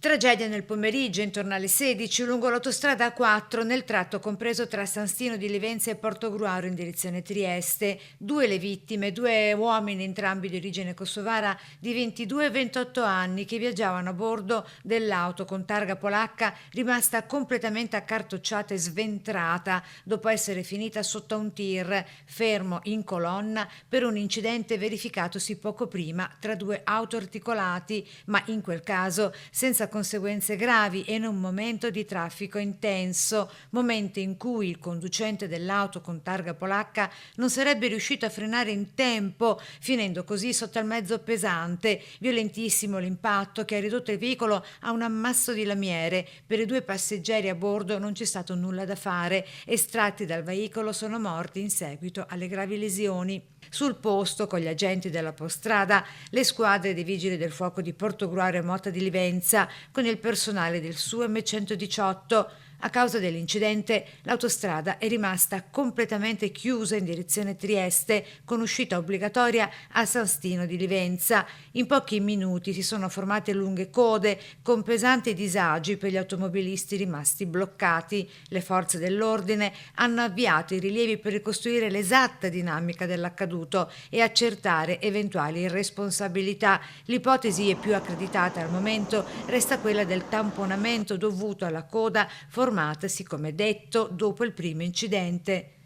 Tragedia nel pomeriggio, intorno alle 16, lungo l'autostrada A4, nel tratto compreso tra San Stino di Livenza e Portogruaro in direzione Trieste. Due le vittime, due uomini entrambi di origine kosovara di 22 e 28 anni che viaggiavano a bordo dell'auto con targa polacca rimasta completamente accartocciata e sventrata dopo essere finita sotto a un tir fermo in colonna per un incidente verificatosi poco prima tra due autoarticolati, ma in quel caso senza conseguenze gravi e in un momento di traffico intenso, momento in cui il conducente dell'auto con targa polacca non sarebbe riuscito a frenare in tempo, finendo così sotto al mezzo pesante. Violentissimo l'impatto che ha ridotto il veicolo a un ammasso di lamiere. Per i due passeggeri a bordo non c'è stato nulla da fare. Estratti dal veicolo sono morti in seguito alle gravi lesioni. Sul posto, con gli agenti dell'autostrada, le squadre dei vigili del fuoco di Portogruaro e Motta di Livenza, con il personale del SUEM 118. A causa dell'incidente, l'autostrada è rimasta completamente chiusa in direzione Trieste, con uscita obbligatoria a San Stino di Livenza. In pochi minuti si sono formate lunghe code, con pesanti disagi per gli automobilisti rimasti bloccati. Le forze dell'ordine hanno avviato i rilievi per ricostruire l'esatta dinamica dell'accaduto e accertare eventuali responsabilità. L'ipotesi più accreditata al momento resta quella del tamponamento dovuto alla coda formatasi, come detto, dopo il primo incidente.